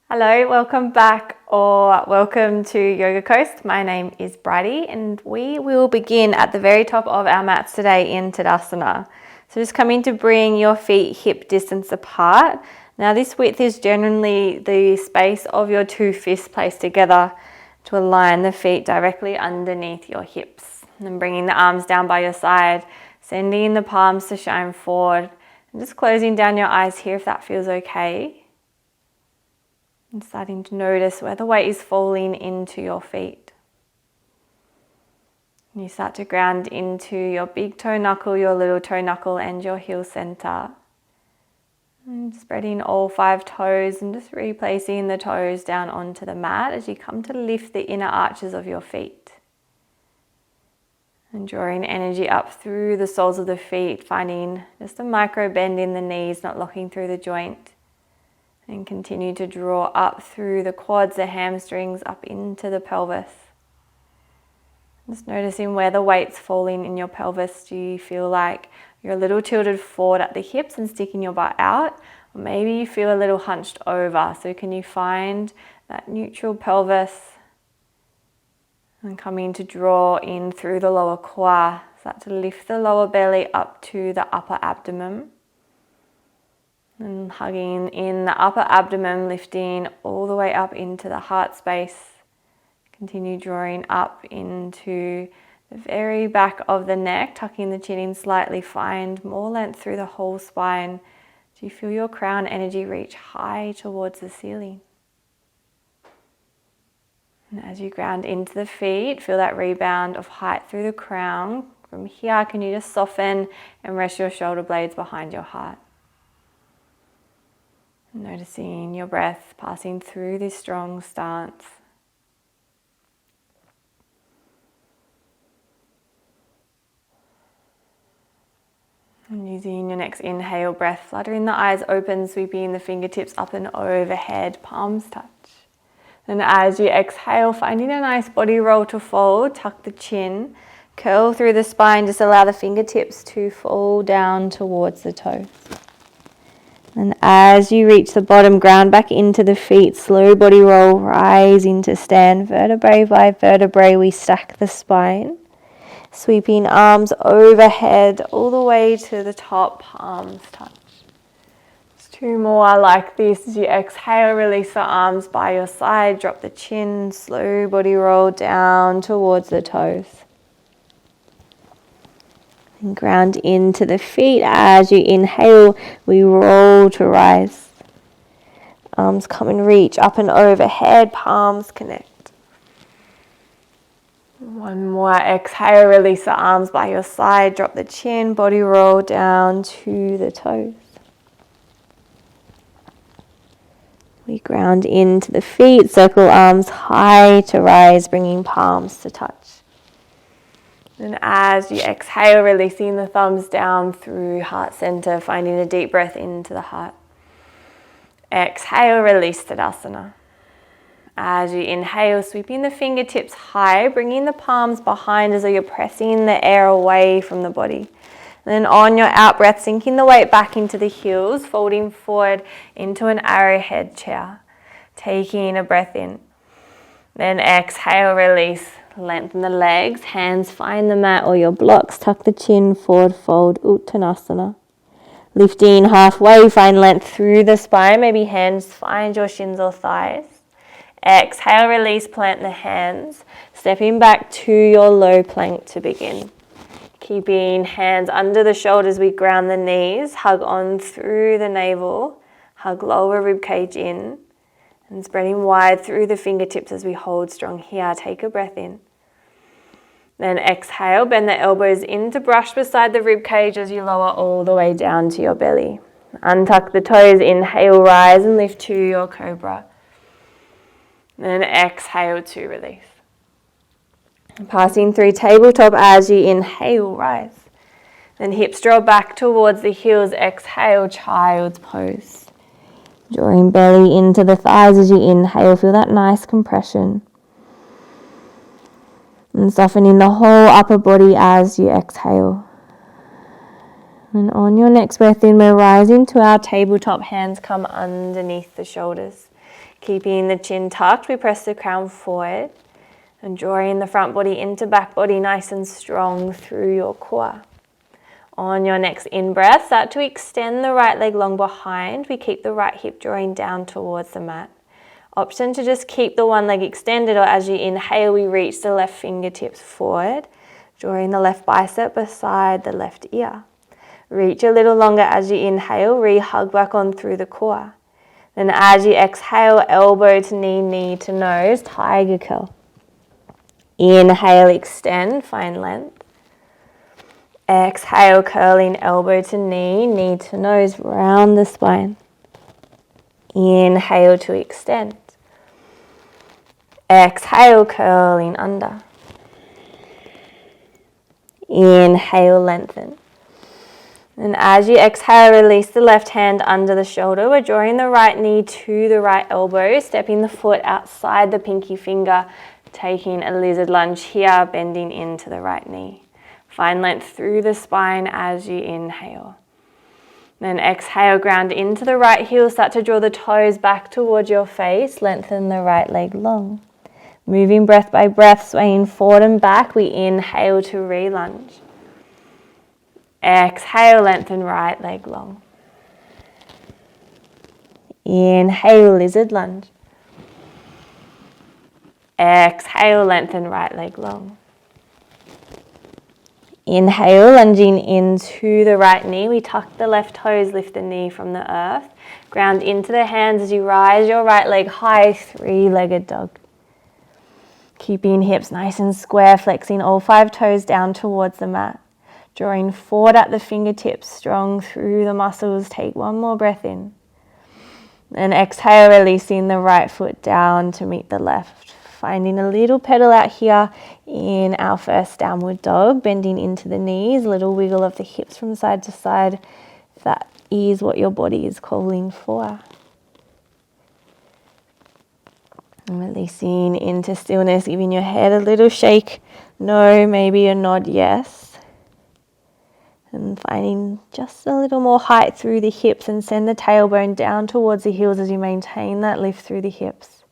Hello, welcome back or welcome to Yoga Coast. My name is Bridie and we will begin at the very top of our mats today in Tadasana. So just coming to bring your feet hip distance apart. Now this width is generally the space of your two fists placed together to align the feet directly underneath your hips. And then bringing the arms down by your side, sending the palms to shine forward and just closing down your eyes here if that feels okay. And starting to notice where the weight is falling into your feet. And you start to ground into your big toe knuckle, your little toe knuckle and your heel center. And spreading all 5 toes and just replacing the toes down onto the mat as you come to lift the inner arches of your feet. And drawing energy up through the soles of the feet, finding just a micro bend in the knees, not locking through the joint. And continue to draw up through the quads, the hamstrings, up into the pelvis. Just noticing where the weight's falling in your pelvis. Do you feel like you're a little tilted forward at the hips and sticking your butt out? Or maybe you feel a little hunched over. So can you find that neutral pelvis? And coming to draw in through the lower core. Start to lift the lower belly up to the upper abdomen. And hugging in the upper abdomen, lifting all the way up into the heart space. Continue drawing up into the very back of the neck, tucking the chin in slightly. Find more length through the whole spine. Do you feel your crown energy reach high towards the ceiling? And as you ground into the feet, feel that rebound of height through the crown. From here, can you just soften and rest your shoulder blades behind your heart? Noticing your breath passing through this strong stance. And using your next inhale breath, fluttering the eyes open, sweeping the fingertips up and overhead, palms touch. And as you exhale, finding a nice body roll to fold, tuck the chin, curl through the spine, just allow the fingertips to fall down towards the toes. And as you reach the bottom, ground back into the feet, slow body roll, rise into stand. Vertebrae by vertebrae, we stack the spine. Sweeping arms overhead, all the way to the top, palms touch. Just 2 more like this. As you exhale, release the arms by your side, drop the chin, slow body roll down towards the toes. And ground into the feet. As you inhale, we roll to rise. Arms come and reach up and overhead, palms connect. 1 more exhale, release the arms by your side, drop the chin, body roll down to the toes. We ground into the feet, circle arms high to rise, bringing palms to touch. And as you exhale, releasing the thumbs down through heart center, finding a deep breath into the heart. Exhale, release Tadasana. As you inhale, sweeping the fingertips high, bringing the palms behind as though you're pressing the air away from the body. And then on your out breath, sinking the weight back into the heels, folding forward into an arrowhead chair. Taking a breath in. Then exhale, release. Lengthen the legs, hands find the mat or your blocks, tuck the chin, forward fold, Uttanasana. Lifting halfway, find length through the spine, maybe hands find your shins or thighs. Exhale, release, plant the hands, stepping back to your low plank to begin. Keeping hands under the shoulders, we ground the knees, hug on through the navel, hug lower ribcage in. And spreading wide through the fingertips as we hold strong here. Take a breath in. Then exhale, bend the elbows in to brush beside the ribcage as you lower all the way down to your belly. Untuck the toes, inhale, rise and lift to your cobra. Then exhale to release. Passing through tabletop as you inhale, rise. Then hips draw back towards the heels, exhale, child's pose. Drawing belly into the thighs as you inhale, feel that nice compression. And softening the whole upper body as you exhale. And on your next breath in, we're rising to our tabletop. Hands come underneath the shoulders. Keeping the chin tucked, we press the crown forward and drawing the front body into back body nice and strong through your core. On your next in-breath, start to extend the right leg long behind. We keep the right hip drawing down towards the mat. Option to just keep the one leg extended, or as you inhale, we reach the left fingertips forward, drawing the left bicep beside the left ear. Reach a little longer as you inhale, re-hug back on through the core. Then as you exhale, elbow to knee, knee to nose, tiger curl. Inhale, extend, find length. Exhale, curling elbow to knee, knee to nose, round the spine. Inhale to extend. Exhale, curling under. Inhale, lengthen. And as you exhale, release the left hand under the shoulder. We're drawing the right knee to the right elbow, stepping the foot outside the pinky finger, taking a lizard lunge here, bending into the right knee. Find length through the spine as you inhale. Then exhale, ground into the right heel, start to draw the toes back towards your face, lengthen the right leg long. Moving breath by breath, swaying forward and back, we inhale to re-lunge. Exhale, lengthen right leg long. Inhale, lizard lunge. Exhale, lengthen right leg long. Inhale, lunging into the right knee. We tuck the left toes, lift the knee from the earth. Ground into the hands as you rise your right leg high, three-legged dog. Keeping hips nice and square, flexing all 5 toes down towards the mat. Drawing forward at the fingertips, strong through the muscles. Take one more breath in. And exhale, releasing the right foot down to meet the left. Finding a little pedal out here in our first downward dog, bending into the knees, a little wiggle of the hips from side to side. If that is what your body is calling for. And releasing into stillness, giving your head a little shake. No, maybe a nod, yes. And finding just a little more height through the hips and send the tailbone down towards the heels as you maintain that lift through the hips.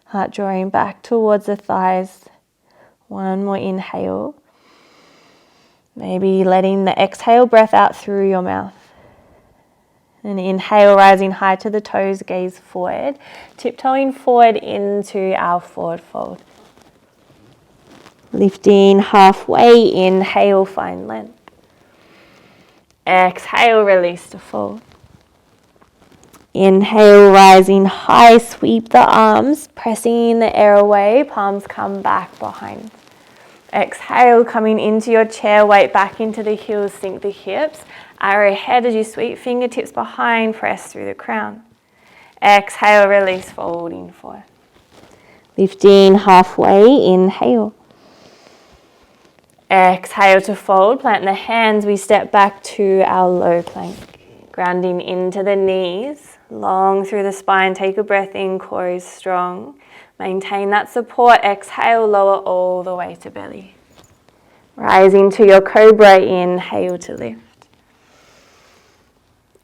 Heart drawing back towards the thighs. One more inhale. Maybe letting the exhale breath out through your mouth. And inhale, rising high to the toes, gaze forward. Tiptoeing forward into our forward fold. Lifting halfway, inhale, find length. Exhale, release to fold. Inhale, rising high, sweep the arms, pressing the air away, palms come back behind. Exhale, coming into your chair, weight back into the heels, sink the hips. Arrow head as you sweep fingertips behind, press through the crown. Exhale, release, folding forward. Lifting halfway, inhale. Exhale to fold, plant the hands, we step back to our low plank. Grounding into the knees, long through the spine, take a breath in, core is strong. Maintain that support, exhale, lower all the way to belly. Rising to your cobra, inhale to lift.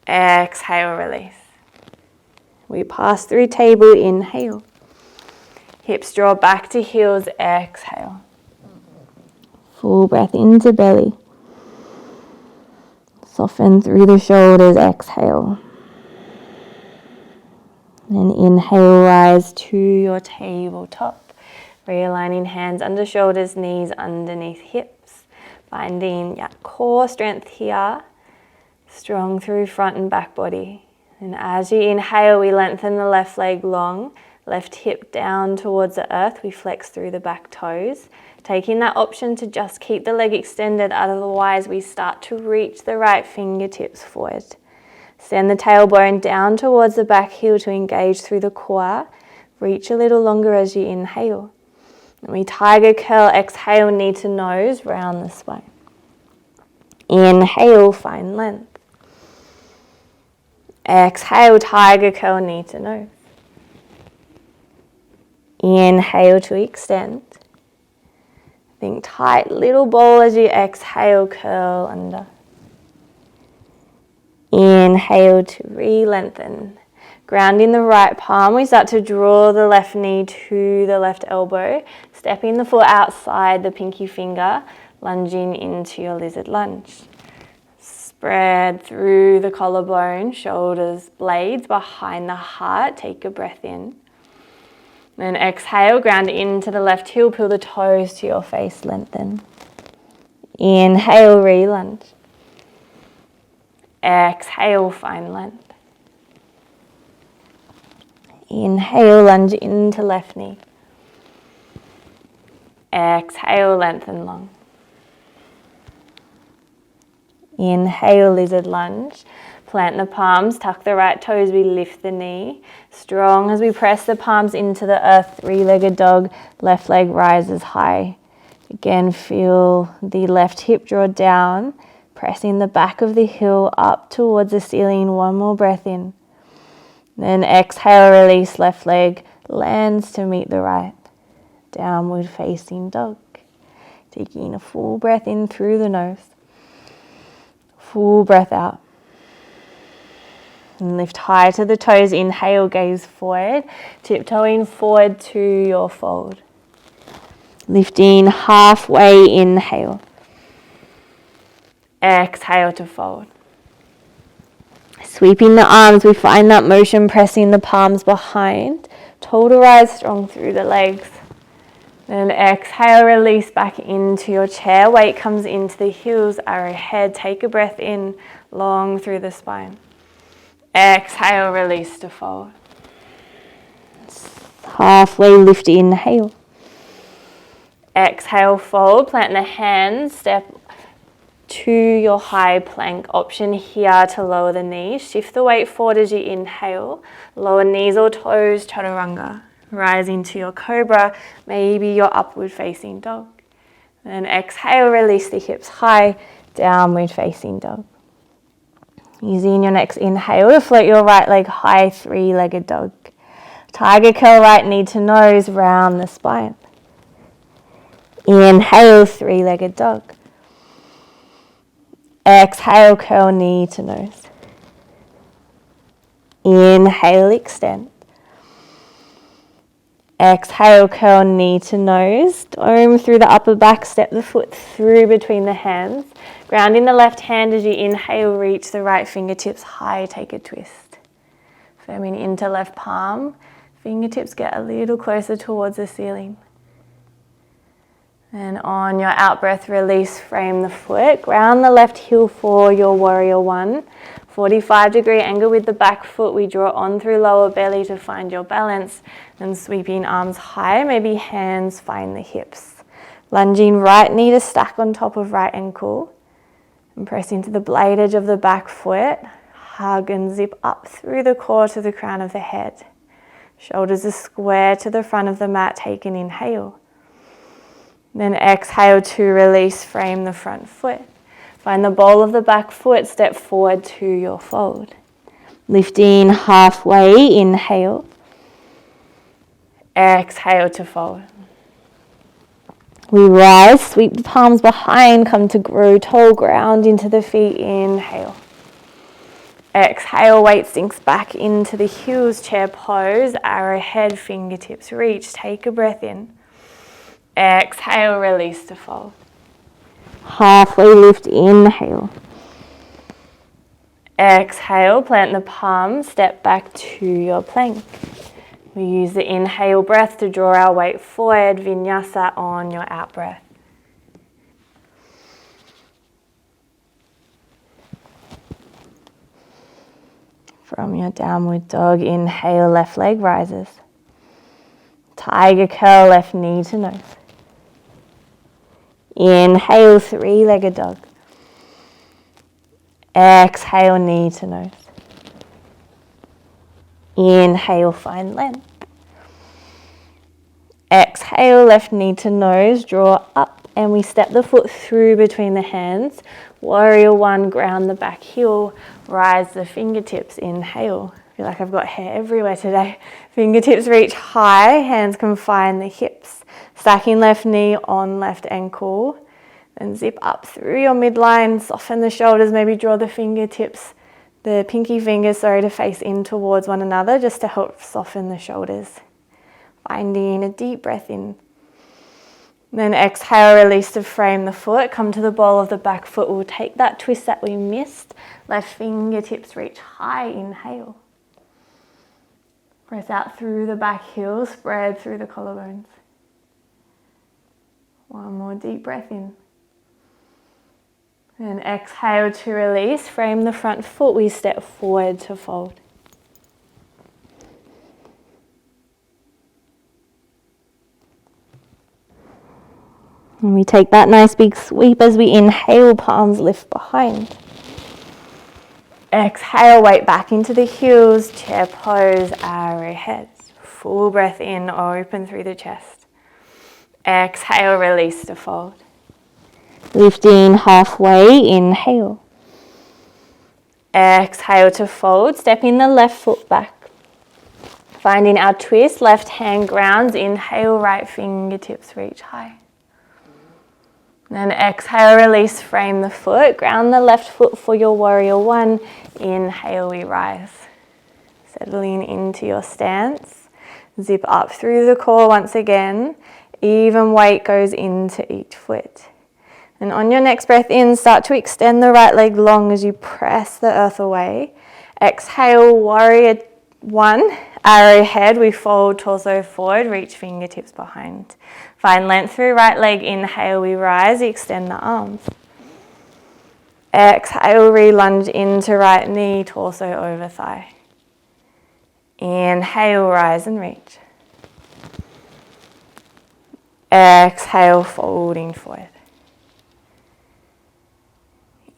Exhale, release. We pass through table, inhale. Hips draw back to heels, exhale. Full breath into belly. Soften through the shoulders, exhale. And inhale, rise to your tabletop. Realigning hands under shoulders, knees underneath hips. Finding that core strength here. Strong through front and back body. And as you inhale, we lengthen the left leg long. Left hip down towards the earth. We flex through the back toes. Taking that option to just keep the leg extended, otherwise we start to reach the right fingertips forward. Send the tailbone down towards the back heel to engage through the core. Reach a little longer as you inhale. And we tiger curl, exhale, knee to nose, round the spine. Inhale, find length. Exhale, tiger curl, knee to nose. Inhale to extend. Think tight little ball as you exhale, curl under. Inhale to re-lengthen. Grounding the right palm, we start to draw the left knee to the left elbow, stepping the foot outside the pinky finger, lunging into your lizard lunge. Spread through the collarbone, shoulders, blades behind the heart. Take a breath in. Then exhale, ground into the left heel, peel the toes to your face, lengthen. Inhale, re-lunge. Exhale, find length. Inhale, lunge into left knee. Exhale, lengthen long. Inhale, lizard lunge. Plant the palms, tuck the right toes, we lift the knee. Strong as we press the palms into the earth, three-legged dog, left leg rises high. Again, feel the left hip draw down, pressing the back of the heel up towards the ceiling. One more breath in. Then exhale, release, left leg lands to meet the right. Downward facing dog. Taking a full breath in through the nose. Full breath out. And lift high to the toes. Inhale, gaze forward. Tiptoeing forward to your fold. Lifting halfway, inhale. Exhale to fold. Sweeping the arms, we find that motion, pressing the palms behind. Total rise strong through the legs. Then exhale, release back into your chair. Weight comes into the heels, arrowhead. Take a breath in, long through the spine. Exhale, release to fold. Halfway lift, inhale. Exhale, fold. Plant the hands, step to your high plank. Option here to lower the knees. Shift the weight forward as you inhale. Lower knees or toes, chaturanga. Rise into your cobra, maybe your upward facing dog. Then exhale, release the hips high, downward facing dog. Using your next inhale to float your right leg high, three-legged dog. Tiger curl, right knee to nose, round the spine. Inhale, three-legged dog. Exhale, curl knee to nose. Inhale, extend. Exhale, curl knee to nose. Dome through the upper back, step the foot through between the hands. Grounding the left hand as you inhale, reach the right fingertips high, take a twist. Firming into left palm, fingertips get a little closer towards the ceiling. And on your out breath, release, frame the foot. Ground the left heel for your warrior one. 45-degree angle with the back foot. We draw on through lower belly to find your balance. Then sweeping arms high, maybe hands find the hips. Lunging right knee to stack on top of right ankle. And press into the blade edge of the back foot. Hug and zip up through the core to the crown of the head. Shoulders are square to the front of the mat. Take an inhale. Then exhale to release, frame the front foot. Find the ball of the back foot, step forward to your fold. Lifting halfway, inhale. Exhale to fold. We rise, sweep the palms behind, come to grow tall, ground into the feet, inhale. Exhale, weight sinks back into the heels, chair pose, arrowhead, fingertips reach, take a breath in. Exhale, release to fold. Halfway lift, inhale. Exhale, plant the palms, step back to your plank. We use the inhale breath to draw our weight forward, vinyasa on your out breath. From your downward dog, inhale, left leg rises. Tiger curl, left knee to nose. Inhale, three-legged dog. Exhale, knee to nose. Inhale, find length. Exhale, left knee to nose, draw up, and we step the foot through between the hands. Warrior one, ground the back heel, rise the fingertips, inhale. I feel like I've got hair everywhere today. Fingertips reach high, hands can find the hips. Stacking left knee on left ankle. Then zip up through your midline, soften the shoulders, maybe draw the fingertips the pinky fingers, to face in towards one another just to help soften the shoulders. Finding a deep breath in. Then exhale, release to frame the foot. Come to the ball of the back foot. We'll take that twist that we missed. Left fingertips reach high. Inhale. Press out through the back heel. Spread through the collarbones. One more deep breath in. And exhale to release. Frame the front foot. We step forward to fold. And we take that nice big sweep as we inhale, palms lift behind. Exhale, weight back into the heels, chair pose, arrowheads. Full breath in, open through the chest. Exhale, release to fold. Lifting halfway, inhale. Exhale to fold, stepping the left foot back. Finding our twist, left hand grounds, inhale, right fingertips reach high. Then exhale, release, frame the foot. Ground the left foot for your warrior one. Inhale, we rise. Settling into your stance. Zip up through the core once again. Even weight goes into each foot. And on your next breath in, start to extend the right leg long as you press the earth away. Exhale, warrior one. Arrowhead, we fold torso forward, reach fingertips behind. Find length through right leg, inhale, we rise, extend the arms. Exhale, re-lunge into right knee, torso over thigh. Inhale, rise and reach. Exhale, folding forward.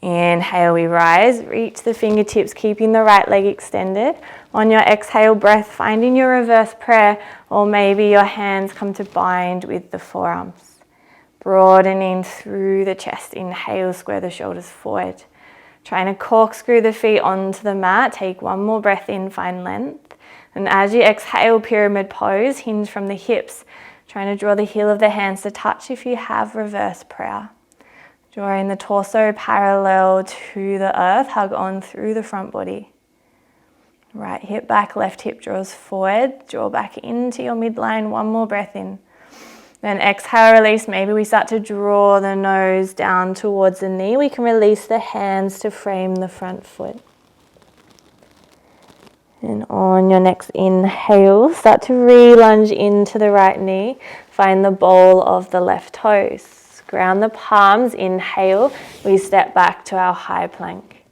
Inhale, we rise, reach the fingertips, keeping the right leg extended. On your exhale breath, finding your reverse prayer, or maybe your hands come to bind with the forearms. Broadening through the chest, inhale, square the shoulders forward. Trying to corkscrew the feet onto the mat, take one more breath in, find length. And as you exhale, pyramid pose, hinge from the hips. Trying to draw the heel of the hands to touch if you have reverse prayer. Drawing the torso parallel to the earth, hug on through the front body. Right hip back, left hip draws forward, draw back into your midline, one more breath in. Then exhale, release, maybe we start to draw the nose down towards the knee. We can release the hands to frame the front foot. And on your next inhale, start to re-lunge into the right knee. Find the ball of the left toes. Ground the palms, inhale, we step back to our high plank.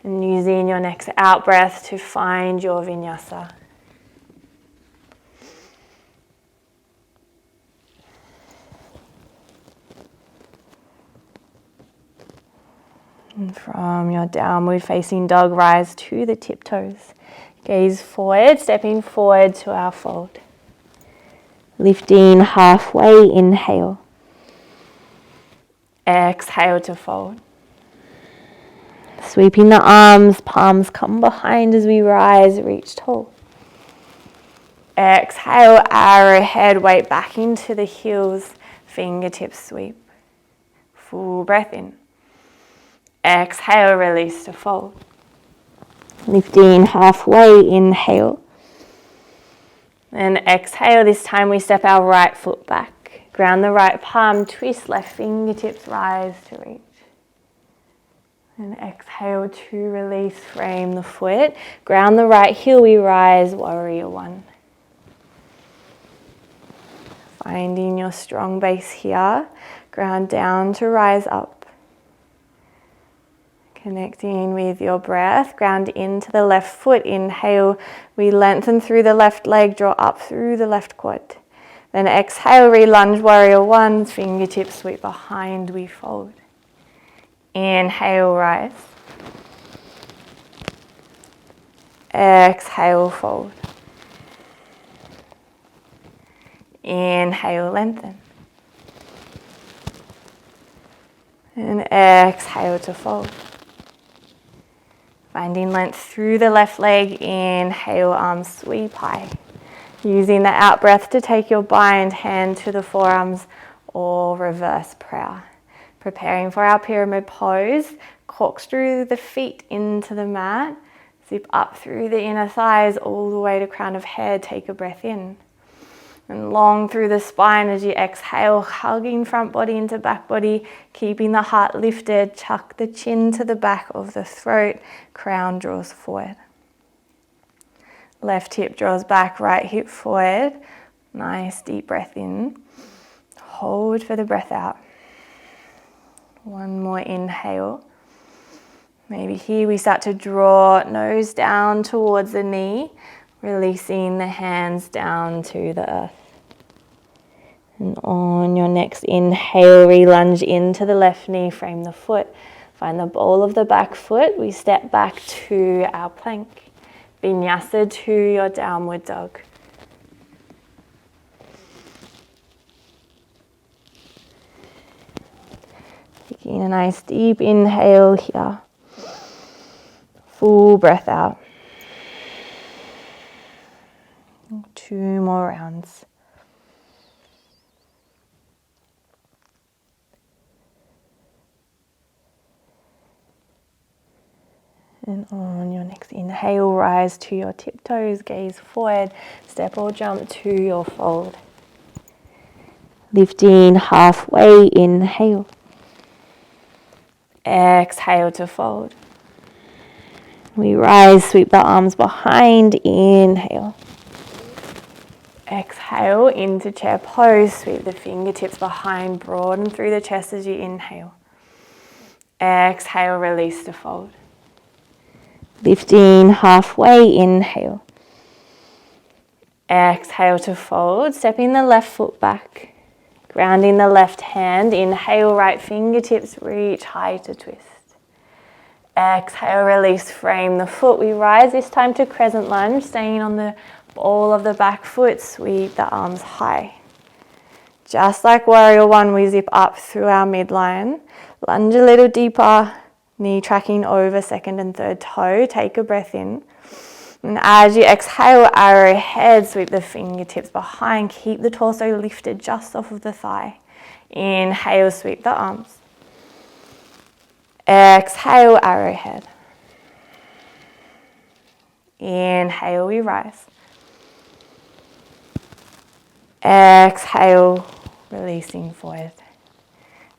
And using your next out breath to find your vinyasa. And from your downward facing dog, rise to the tiptoes. Gaze forward, stepping forward to our fold. Lifting halfway, inhale. Exhale to fold. Sweeping the arms, palms come behind as we rise, reach tall. Exhale, arrowhead, weight back into the heels, fingertips sweep. Full breath in. Exhale, release to fold. Lifting halfway, inhale. And exhale, this time we step our right foot back. Ground the right palm, twist, left fingertips rise to reach. And exhale to release, frame the foot. Ground the right heel, we rise, warrior one. Finding your strong base here. Ground down to rise up. Connecting with your breath. Ground into the left foot. Inhale, we lengthen through the left leg, draw up through the left quad. Then exhale, re-lunge, warrior one, fingertips sweep behind, we fold. Inhale, rise. Exhale, fold. Inhale, lengthen. And exhale to fold. Finding length through the left leg, inhale, arms sweep high. Using the out breath to take your bind hand to the forearms or reverse prayer. Preparing for our pyramid pose, corkscrew the feet into the mat, Zip up through the inner thighs all the way to crown of head. Take a breath in. And long through the spine as you exhale, hugging front body into back body, keeping the heart lifted. Chuck the chin to the back of the throat. Crown draws forward. Left hip draws back, right hip forward. Nice deep breath in. Hold for the breath out. One more inhale. Maybe here we start to draw nose down towards the knee, releasing the hands down to the earth. And on your next inhale, re-lunge into the left knee, frame the foot. Find the ball of the back foot. We step back to our plank. Vinyasa to your downward dog. Taking a nice deep inhale here. Full breath out. 2 more rounds. And on your next inhale, rise to your tiptoes, gaze forward, step or jump to your fold. Lifting halfway, inhale. Exhale to fold. We rise, sweep the arms behind, inhale. Exhale into chair pose, sweep the fingertips behind, broaden through the chest as you inhale. Exhale, release to fold. Lifting halfway, inhale. Exhale to fold, stepping the left foot back. Grounding the left hand, inhale, right fingertips reach high to twist. Exhale, release, frame the foot. We rise this time to Crescent Lunge, staying on the ball of the back foot, sweep the arms high. Just like Warrior One, we zip up through our midline, lunge a little deeper, knee tracking over second and third toe. Take a breath in. And as you exhale, arrowhead, sweep the fingertips behind. Keep the torso lifted just off of the thigh. Inhale, sweep the arms. Exhale, arrowhead. Inhale, we rise. Exhale, releasing forward.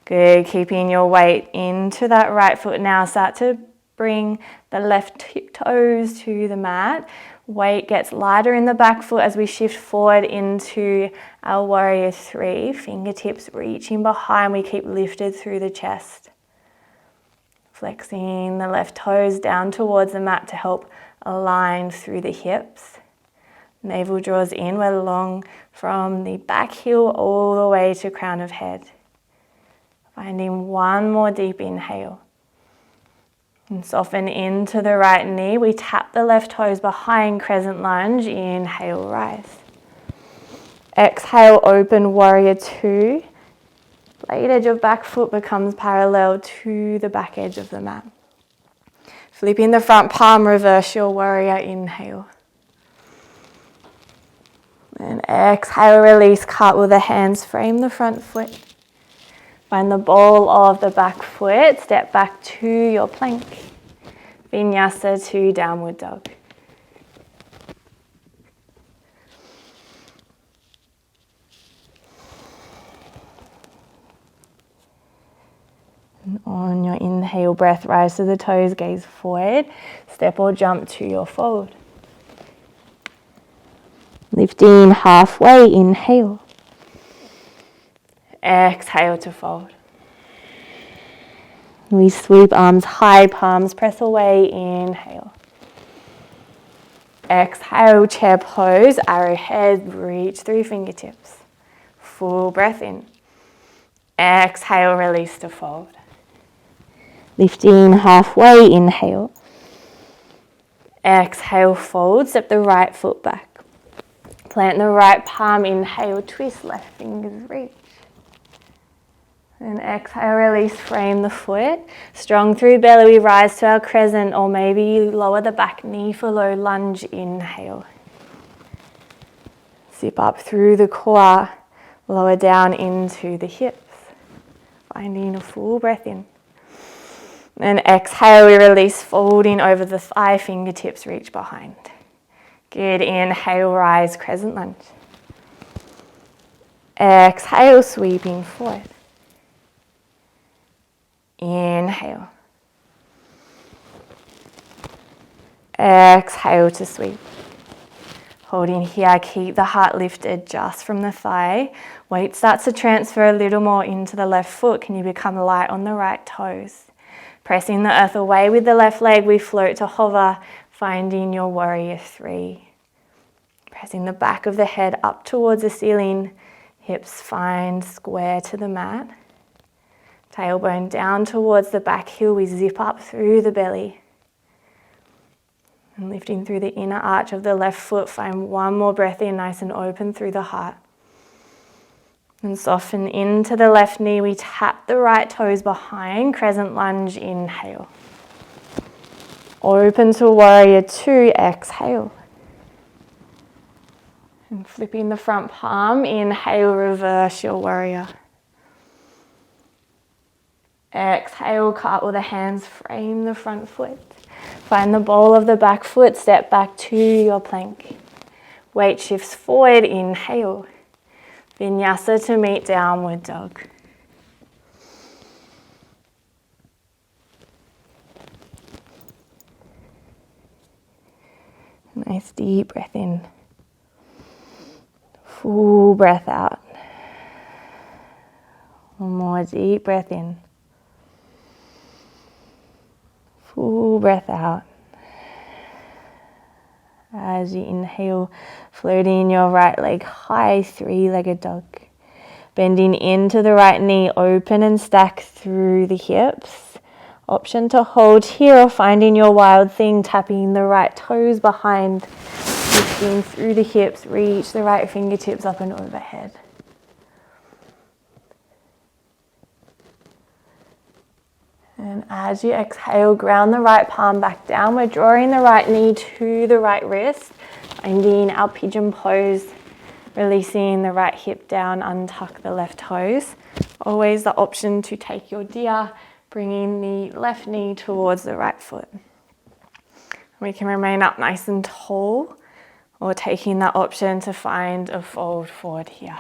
Good, keeping your weight into that right foot now. Start to bring the left tiptoes to the mat. Weight gets lighter in the back foot as we shift forward into our Warrior Three. Fingertips reaching behind. We keep lifted through the chest. Flexing the left toes down towards the mat to help align through the hips. Navel draws inward long from the back heel all the way to crown of head. Finding one more deep inhale. And soften into the right knee. We tap the left toes behind, Crescent Lunge. Inhale, rise. Exhale, open Warrior Two. Blade edge of back foot becomes parallel to the back edge of the mat. Flipping the front palm, reverse your warrior, inhale. And exhale, release, cartwheel the hands, frame the front foot. Find the ball of the back foot, step back to your plank. Vinyasa to downward dog. And on your inhale breath, rise to the toes, gaze forward, step or jump to your fold. Lifting halfway, inhale. Exhale to fold. We sweep arms high, palms press away, inhale. Exhale, chair pose, arrowhead, reach through fingertips. Full breath in. Exhale, release to fold. Lifting halfway, inhale. Exhale, fold, step the right foot back. Plant the right palm, inhale, twist, left fingers reach. And exhale, release, frame the foot. Strong through belly, we rise to our crescent, or maybe lower the back knee for low lunge, inhale. Zip up through the core, lower down into the hips. Finding a full breath in. And exhale, we release, folding over the thigh, fingertips reach behind. Good, inhale, rise, crescent lunge. Exhale, sweeping forward. Inhale. Exhale to sweep. Holding here, keep the heart lifted just from the thigh. Weight starts to transfer a little more into the left foot. Can you become light on the right toes? Pressing the earth away with the left leg, we float to hover, finding your warrior three. Pressing the back of the head up towards the ceiling, hips find square to the mat. Tailbone down towards the back heel, we zip up through the belly. And lifting through the inner arch of the left foot, find one more breath in, nice and open through the heart. And soften into the left knee, we tap the right toes behind, crescent lunge, inhale. Open to warrior two, exhale. And flipping the front palm, inhale, reverse your warrior. Exhale, cartwheel the hands, frame the front foot. Find the ball of the back foot, step back to your plank. Weight shifts forward, inhale. Vinyasa to meet downward dog. Nice deep breath in. Full breath out. One more deep breath in. Full breath out. As you inhale, floating your right leg high, three-legged dog. Bending into the right knee, open and stack through the hips. Option to hold here or finding your wild thing, tapping the right toes behind, lifting through the hips, reach the right fingertips up and overhead. And as you exhale, ground the right palm back down. We're drawing the right knee to the right wrist, finding our pigeon pose, releasing the right hip down, untuck the left toes. Always the option to take your deer, bringing the left knee towards the right foot. We can remain up nice and tall, or taking that option to find a fold forward here.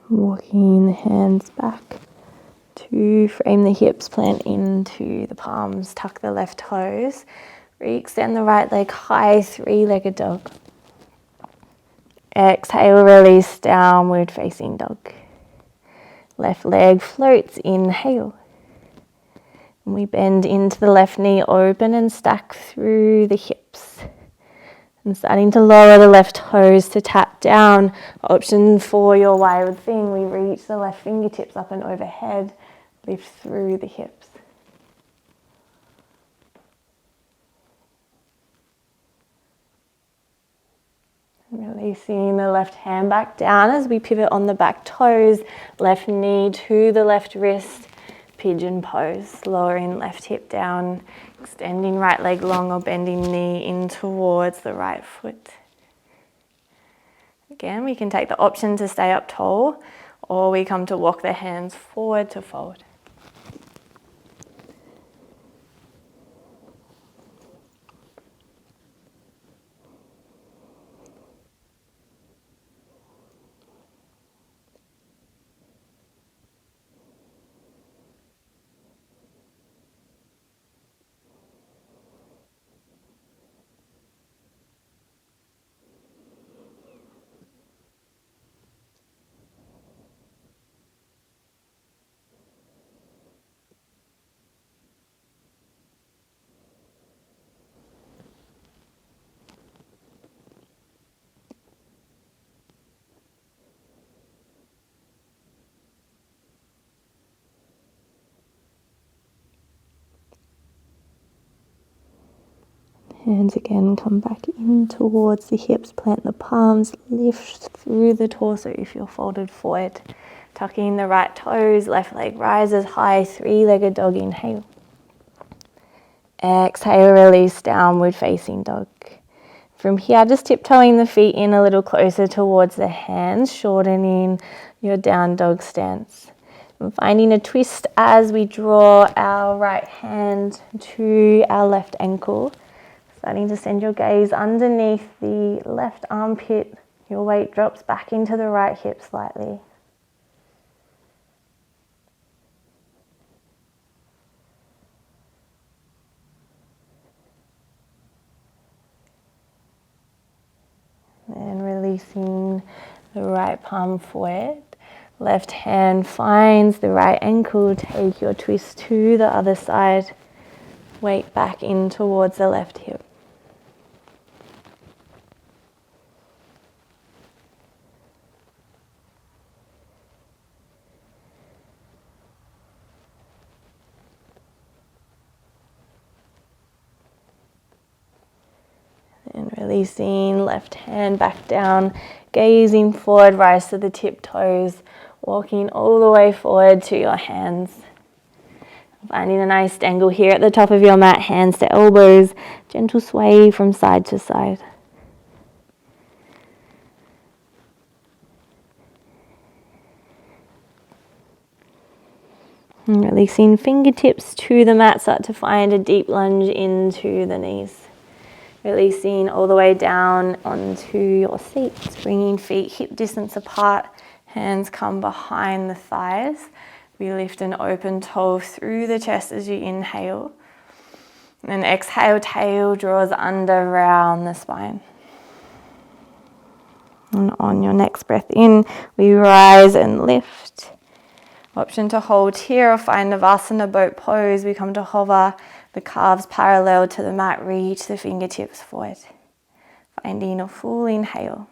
Walking the hands back to frame the hips, plant into the palms, tuck the left toes, re-extend the right leg high, three-legged dog. Exhale, release, downward facing dog. Left leg floats, inhale. And we bend into the left knee, open and stack through the hips. And starting to lower the left toes to tap down. Option for your wild thing. We reach the left fingertips up and overhead. Lift through the hips. And releasing the left hand back down as we pivot on the back toes. Left knee to the left wrist. Pigeon pose. Lowering left hip down. Extending right leg long or bending knee in towards the right foot. Again, we can take the option to stay up tall, or we come to walk the hands forward to fold. Hands again come back in towards the hips, plant the palms, lift through the torso if you're folded forward. Tucking the right toes, left leg rises high, three-legged dog, inhale. Exhale, release, downward facing dog. From here, just tiptoeing the feet in a little closer towards the hands, shortening your down dog stance. And finding a twist as we draw our right hand to our left ankle. Starting to send your gaze underneath the left armpit. Your weight drops back into the right hip slightly. And releasing the right palm forward. Left hand finds the right ankle. Take your twist to the other side. Weight back in towards the left hip. And releasing, left hand back down, gazing forward, rise to the tiptoes, walking all the way forward to your hands. Finding a nice angle here at the top of your mat, hands to elbows, gentle sway from side to side. And releasing fingertips to the mat, start to find a deep lunge into the knees. Releasing all the way down onto your seat, bringing feet hip distance apart, hands come behind the thighs. We lift an open toe through the chest as you inhale. And exhale, tail draws under around the spine. And on your next breath in, we rise and lift. Option to hold here or find Navasana boat pose. We come to hover, the calves parallel to the mat, reach the fingertips forward. Finding a full inhale.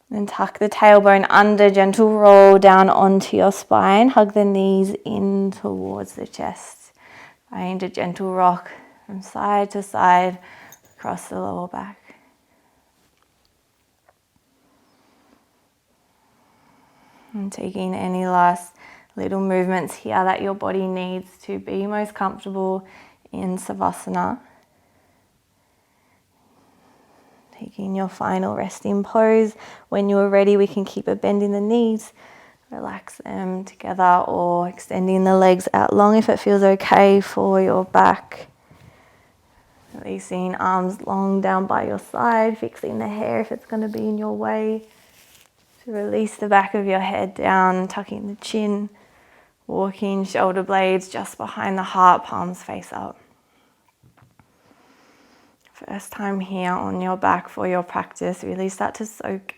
Then tuck the tailbone under, gentle roll down onto your spine. Hug the knees in towards the chest. Find a gentle rock from side to side across the lower back. And taking any last little movements here that your body needs to be most comfortable in Savasana. Taking your final resting pose. When you're ready, we can keep a bend in the knees. Relax them together or extending the legs out long if it feels okay for your back. Releasing arms long down by your side, fixing the hair if it's going to be in your way. To release the back of your head down, tucking the chin. Walking shoulder blades just behind the heart, palms face up. First time here on your back for your practice, really start to soak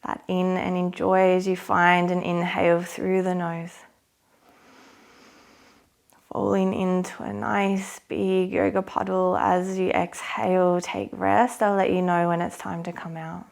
that in and enjoy as you find an inhale through the nose. Falling into a nice big yoga puddle as you exhale, take rest. I'll let you know when it's time to come out.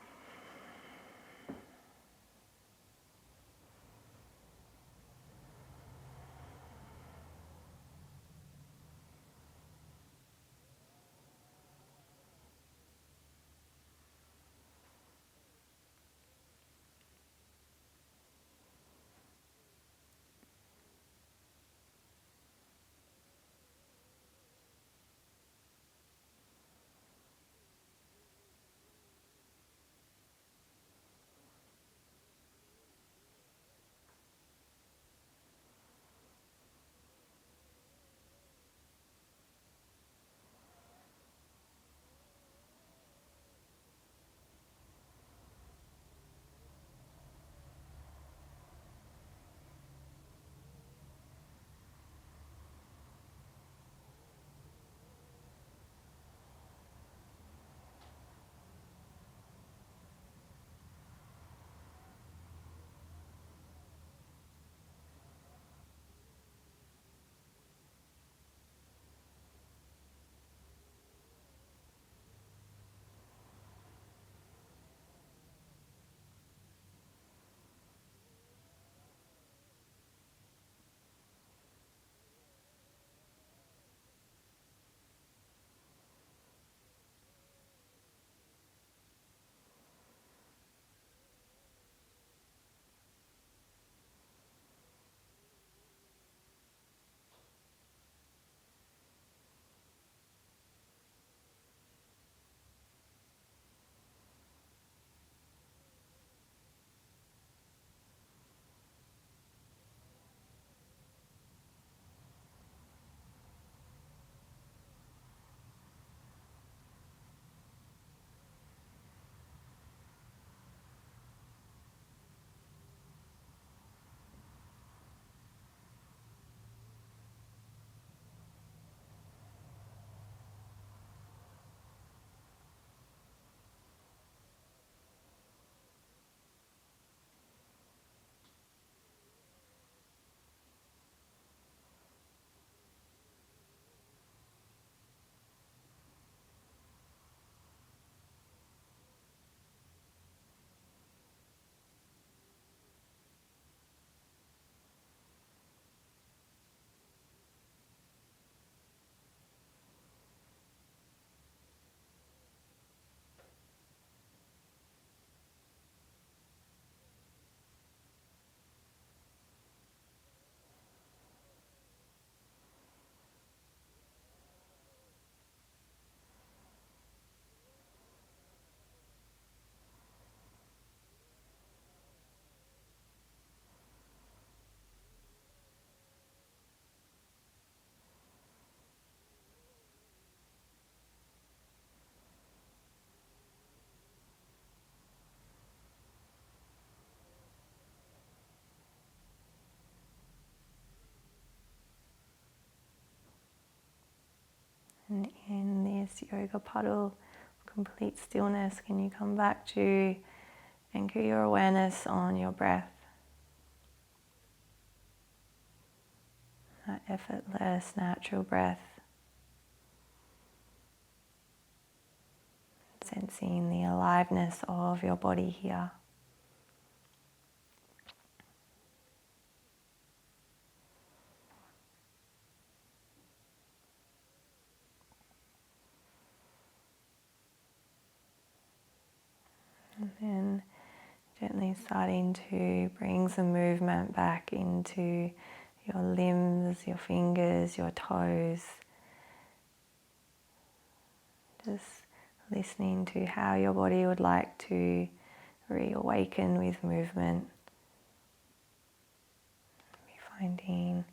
And in this yoga puddle, complete stillness, can you come back to anchor your awareness on your breath? That effortless, natural breath. Sensing the aliveness of your body here. And then gently starting to bring some movement back into your limbs, your fingers, your toes. Just listening to how your body would like to reawaken with movement. Finding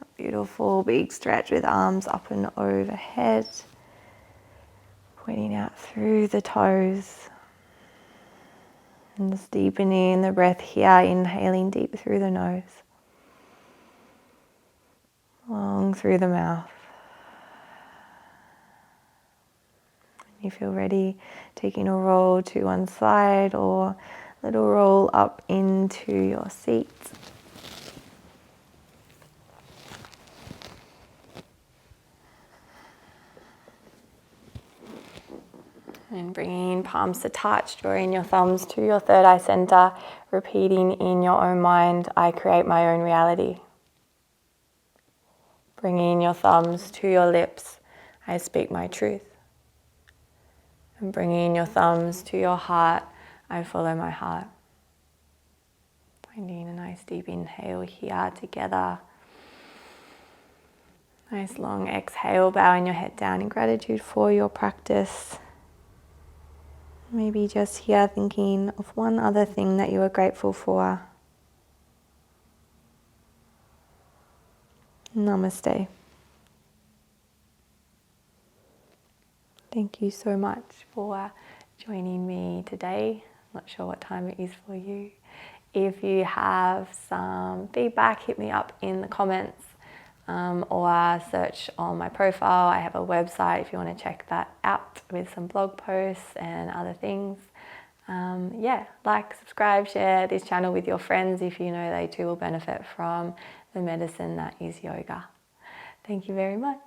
a beautiful big stretch with arms up and overhead, pointing out through the toes. And just deepening the breath here, inhaling deep through the nose, long through the mouth. When you feel ready, taking a roll to one side or a little roll up into your seat. And bringing palms to touch, drawing your thumbs to your third eye center, repeating in your own mind, I create my own reality. Bringing your thumbs to your lips, I speak my truth. And bringing your thumbs to your heart, I follow my heart. Finding a nice deep inhale here together. Nice long exhale, bowing your head down in gratitude for your practice. Maybe just here thinking of one other thing that you are grateful for. Namaste. Thank you so much for joining me today. I'm not sure what time it is for you. If you have some feedback, hit me up in the comments or search on my profile. I have a website if you want to check that out with some blog posts and other things. Like, subscribe, share this channel with your friends if you know they too will benefit from the medicine that is yoga. Thank you very much.